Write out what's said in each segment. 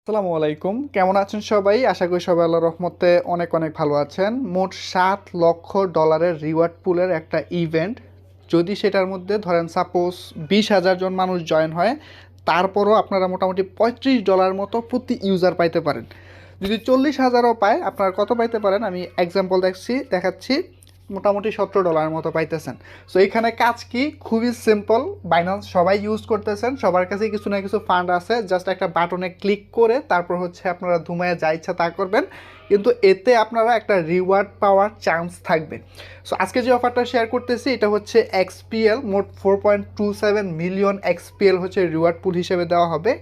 আসসালামু আলাইকুম, কেমন আছেন সবাই? আশা করি সবাই আল্লাহর রহমতে অনেক অনেক ভালো আছেন। মোট $7 লক্ষ রিওয়ার্ড পুলের একটা ইভেন্ট। যদি সেটার মধ্যে ধরেন সাপোজ 20,000 জন মানুষ জয়েন হয়, তারপরও আপনারা মোটামুটি $35 মতো প্রতি ইউজার পাইতে পারেন। যদি 40,000ও পায়, আপনারা কত পাইতে পারেন আমি এক্সাম্পল দেখাচ্ছি। মোটামুটি $17 মতো পাইতেছেন। সো এখানে কাজ কি, খুবই সিম্পল। বাইন্যান্স সবাই ইউজ করতেছেন, সবার কাছে কিছু না কিছু ফান্ড আছে, জাস্ট একটা বাটনে ক্লিক করে তারপর হচ্ছে আপনারা ধুমায় যা ইচ্ছা তা করবেন, কিন্তু এতে আপনারা একটা রিওয়ার্ড পাওয়ার চান্স থাকবে। সো আজকে যে অফারটা শেয়ার করতেছি এটা হচ্ছে এক্সপিএল, মোট 4.27 মিলিয়ন এক্সপিএল হচ্ছে রিওয়ার্ড পুল হিসেবে দেওয়া হবে।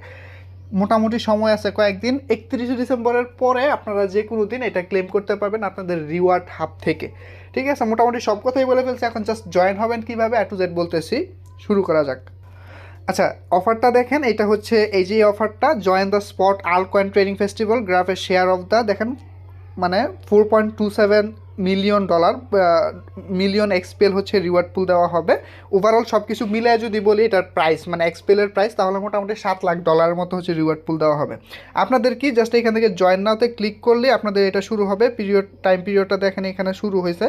মোটামুটি সময় আছে কয়েকদিন, 31শে ডিসেম্বরের পরে আপনারা যে কোনো দিন এটা ক্লেম করতে পারবেন আপনাদের রিওয়ার্ড হাব থেকে। ঠিক আছে, মোটামুটি সব কথাই বলে ফেলছি, এখন জাস্ট জয়েন হবেন কীভাবে A to Z বলতেছি। শুরু করা যাক। আচ্ছা, অফারটা দেখেন, এটা হচ্ছে এই যে অফারটা, join the spot altcoin trading festival, গ্রাফের শেয়ার অফ দ্য, দেখেন মানে $4.27 মিলিয়ন এক্সপেল হচ্ছে রিওয়ার্ড পুল দেওয়া হবে। ওভারঅল সব কিছু মিলিয়ে যদি বলি এটার প্রাইস মানে এক্সপেলের প্রাইস, তাহলে মোটামুটি $7 লাখ মতো হচ্ছে রিওয়ার্ড পুল দেওয়া হবে। আপনাদের কি জাস্ট এখান থেকে জয়েন নাওতে ক্লিক করলে আপনাদের এটা শুরু হবে। টাইম পিরিয়ডটা দেখেন এখানে শুরু হয়েছে,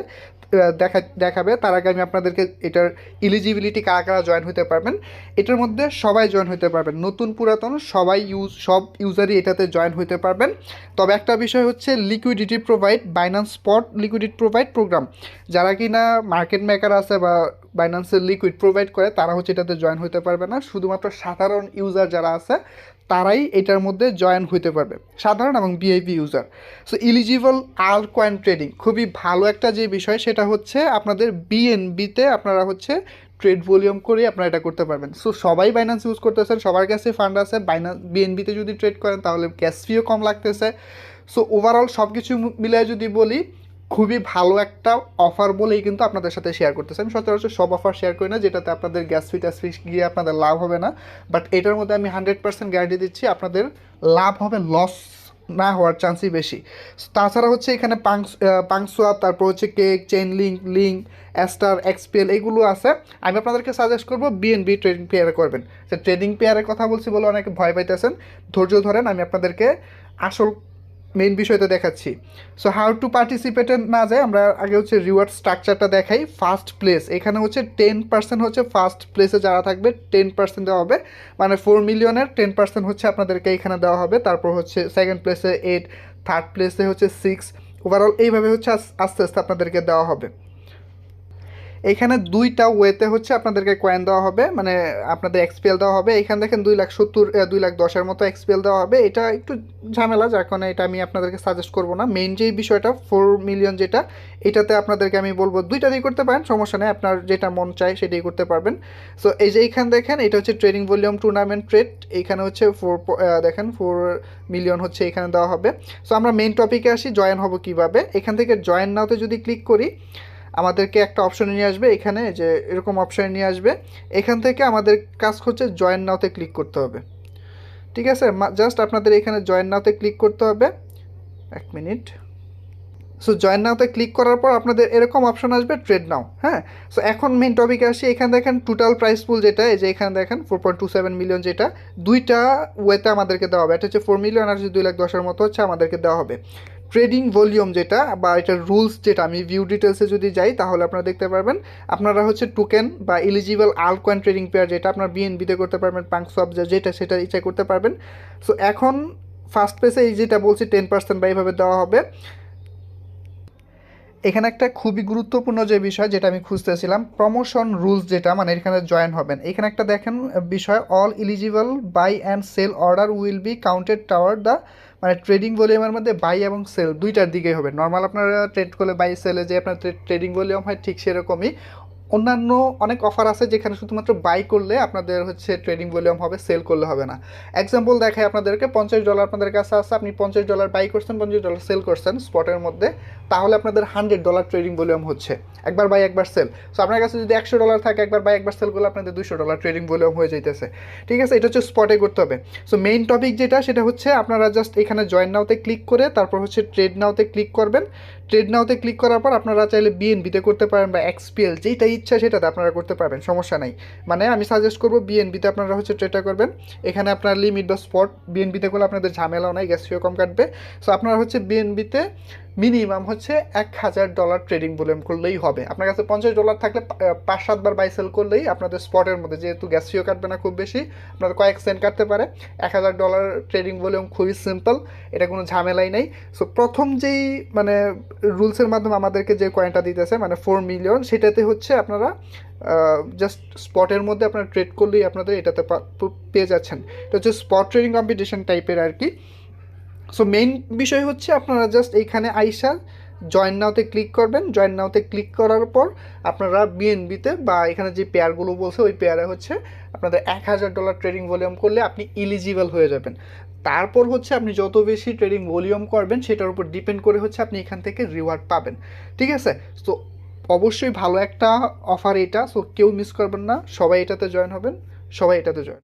দেখাবে। তার আগে আমি আপনাদেরকে এটার ইলিজিবিলিটি কারা কারা জয়েন হতে পারবেন, এটার মধ্যে সবাই জয়েন হতে পারবেন, নতুন পুরাতন সব ইউজারই এটাতে জয়েন হতে পারবেন। তবে একটা বিষয় হচ্ছে liquidity provide, Binance spot liquidity provide program, যারা কি না মার্কেট মেকার আছে বা বাইন্যান্সের লিকুইড প্রোভাইড করে তারা হচ্ছে এটাতে জয়েন হতে পারবে না। শুধুমাত্র সাধারণ ইউজার যারা আছে তারাই এটার মধ্যে জয়েন হতে পারবে, সাধারণ এবং ভিআইপি ইউজার। সো ইলিজিবল আল কয়েন ট্রেডিং, খুবই ভালো একটা যে বিষয় সেটা হচ্ছে আপনাদের বিএনবিতে আপনারা হচ্ছে ট্রেড ভলিউম করে আপনারা এটা করতে পারবেন। সো সবাই বাইন্যান্স ইউজ করতেছেন, সবার কাছে ফান্ড আছে। বিএনবিতে যদি ট্রেড করেন তাহলে গ্যাস ফিও কম লাগতেছে। সো ওভারঅল সব কিছু মিলিয়ে যদি বলি খুবই ভালো একটা অফার বলেই কিন্তু আপনাদের সাথে শেয়ার করতেছি। আমি সচরাচর সব অফার শেয়ার করি না যেটাতে আপনাদের গ্যাস ফি গিয়ে আপনাদের লাভ হবে না, বাট এটার মধ্যে আমি 100% গ্যারান্টি দিচ্ছি আপনাদের লাভ হবে, লস না হওয়ার চান্সই বেশি। তাছাড়া হচ্ছে এখানে পাংসোয়াপ, তারপর হচ্ছে cake, chain link, ester, XPL এগুলো আছে। আমি আপনাদেরকে সাজেস্ট করবো বিএনবি ট্রেডিং পেয়ারে করবেন। ট্রেডিং পেয়ারের কথা বলছি বলে অনেকে ভয় পাইতেছেন, ধৈর্য ধরেন, আমি আপনাদেরকে আসল মেইন বিষয়টা দেখাচ্ছি। সো হাউ টু পার্টিসিপেটে না যায় আমরা আগে হচ্ছে রিওয়ার্ড স্ট্রাকচারটা দেখাই। ফার্স্ট প্লেস, এখানে হচ্ছে 10% হচ্ছে ফার্স্ট প্লেসে যারা থাকবে 10% দেওয়া হবে, মানে 4 মিলিয়নের 10% হচ্ছে আপনাদেরকে এখানে দেওয়া হবে। তারপর হচ্ছে সেকেন্ড প্লেসে 8, থার্ড প্লেসে হচ্ছে 6, ওভারঅল এইভাবে হচ্ছে আস্তে আস্তে আপনাদেরকে দেওয়া হবে। এখানে দুইটা ওয়েতে হচ্ছে আপনাদেরকে কয়েন দেওয়া হবে, মানে আপনাদের এক্সপিএল দেওয়া হবে। এখানে দেখেন 2,70,000 2,10,000 মতো এক্সপিএল দেওয়া হবে। এটা একটু ঝামেলা, যার কারণে এটা আমি আপনাদেরকে সাজেস্ট করবো না। মেইন যেই বিষয়টা 4 মিলিয়ন যেটা, এটাতে আপনাদেরকে আমি বলবো দুইটা দিয়ে করতে পারেন, সমস্যা নেই, আপনার যেটা মন চায় সেটাই করতে পারবেন। সো এই যে এইখানে দেখেন এটা হচ্ছে ট্রেডিং ভলিউম টুর্নামেন্ট ট্রেড, এইখানে হচ্ছে দেখেন 4 মিলিয়ন হচ্ছে এখানে দেওয়া হবে। সো আমরা মেইন টপিকে আসি, জয়েন হব কিভাবে। এখান থেকে জয়েন নাওতে যদি ক্লিক করি আমাদেরকে একটা অপশনে নিয়ে আসবে, এখানে যে এরকম অপশনে নিয়ে আসবে। এখান থেকে আমাদের কাজ হচ্ছে জয়েন নাওতে ক্লিক করতে হবে। ঠিক আছে, জাস্ট আপনাদের এখানে জয়েন নাওতে ক্লিক করতে হবে। এক মিনিট। সো জয়েন নাওতে ক্লিক করার পর আপনাদের এরকম অপশন আসবে ট্রেড নাও। হ্যাঁ, সো এখন মেইন টপিকে আসি। এখানে দেখেন টোটাল প্রাইস পুল যেটা, এই যে এখানে দেখেন 4.27 মিলিয়ন, যেটা দুইটা ওয়েতে আমাদেরকে দেওয়া হবে। এটা হচ্ছে 4 মিলিয়ন আর 2,10,000 মতো হচ্ছে আমাদেরকে দেওয়া হবে। ট্রেডিং ভলিউম যেটা বা এটার রুলস যেটা, আমি ভিউ ডিটেলসে যদি যাই তাহলে আপনারা দেখতে পারবেন। আপনারা হচ্ছে টোকেন বা এলিজিবল আল কয়েন ট্রেডিং পেয়ার যেটা আপনার বিএনবিতে করতে পারবেন, পাংসোয়াপ যেটা সেটা ইচ্ছা করতে পারবেন। সো এখন ফার্স্ট পেজে এই যেটা বলছি 10% বা এইভাবে দেওয়া হবে। এখানে একটা খুবই গুরুত্বপূর্ণ যে বিষয় যেটা আমি খুঁজতেছিলাম, প্রমোশন রুলস যেটা, মানে এখানে জয়েন হবেন। এখানে একটা দেখেন বিষয়, all eligible buy and sell order will be counted towards the, মানে ট্রেডিং ভলিউমের মধ্যে বাই এবং সেল দুইটার দিকেই হবে। নর্মাল আপনারা ট্রেড করলে বাই সেলে যে আপনার ট্রেডিং ভলিউম হয় ঠিক সেরকমই অন্যান্য অনেক অফার আছে যেখানে শুধুমাত্র বাই করলে আপনাদের হচ্ছে ট্রেডিং ভলিউম হবে, সেল করলে হবে না। এক্সাম্পল দেখায় আপনাদেরকে, $50 আপনাদের কাছে আছে, আপনি $50 বাই করছেন, $50 সেল করছেন স্পটের মধ্যে, তাহলে আপনাদের $100 ট্রেডিং ভলিউম হচ্ছে, একবার বাই একবার সেল। সো আপনার কাছে যদি $100 থাকে, একবার বাই একবার সেল করলে আপনাদের $200 ট্রেডিং ভলিউম হয়ে যাইতেছে। ঠিক আছে, এটা হচ্ছে স্পটে করতে হবে। সো মেইন টপিক যেটা সেটা হচ্ছে আপনারা জাস্ট এখানে জয়েন নাওতে ক্লিক করে তারপর হচ্ছে ট্রেড নাওতে ক্লিক করবেন। ট্রেড নাওতে ক্লিক করার পর আপনারা চাইলে বিএনবিতে করতে পারেন বা এক্সপিএল যেটাই ইচ্ছা সেটাতে আপনারা করতে পারবেন, সমস্যা নাই। মানে আমি সাজেস্ট করবো বিএনবিতে আপনারা হচ্ছে ট্রেডটা করবেন। এখানে আপনার লিমিট বা স্পট বিএনবিতে করলে আপনাদের ঝামেলাও নাই, গ্যাস ফিও কম কাটবে। সো আপনারা হচ্ছে বিএনবিতে মিনিমাম হচ্ছে $1,000 ট্রেডিং ভলিউম করলেই হবে। আপনার কাছে $50 থাকলে 5-7 বার বাই সেল করলেই আপনাদের স্পটের মধ্যে, যেহেতু গ্যাস ফিও কাটবে না খুব বেশি, আপনাদের কয়েক সেন্ট কাটতে পারে, $1,000 ট্রেডিং ভলিউম খুবই সিম্পল, এটা কোনো ঝামেলাই নেই। সো প্রথম যেই মানে রুলসের মাধ্যমে আমাদেরকে যে কয়েনটা দিতেছে মানে 4 মিলিয়ন, সেটাতে হচ্ছে আপনারা জাস্ট স্পটের মধ্যে আপনারা ট্রেড করলেই আপনাদের এটাতে পেয়ে যাচ্ছেন। এটা হচ্ছে স্পট ট্রেডিং কম্পিটিশন টাইপের আর কি। সো মেইন বিষয় হচ্ছে আপনারা জাস্ট এইখানে আইসা জয়েন নাওতে ক্লিক করবেন। জয়েন নাওতে ক্লিক করার পর আপনারা বিএনবিতে বা এখানে যে পেয়ারগুলো বলছে ওই পেয়ারে হচ্ছে আপনাদের $1,000 ট্রেডিং ভলিউম করলে আপনি ইলিজিবল হয়ে যাবেন। তারপর হচ্ছে আপনি যত বেশি ট্রেডিং ভলিউম করবেন সেটার উপর ডিপেন্ড করে হচ্ছে আপনি এখান থেকে রিওয়ার্ড পাবেন, ঠিক আছে? সো অবশ্যই ভালো একটা অফার এটা, সো কেউ মিস করবেন না, সবাই এটাতে জয়েন হবেন, সবাই এটাতে জয়েন।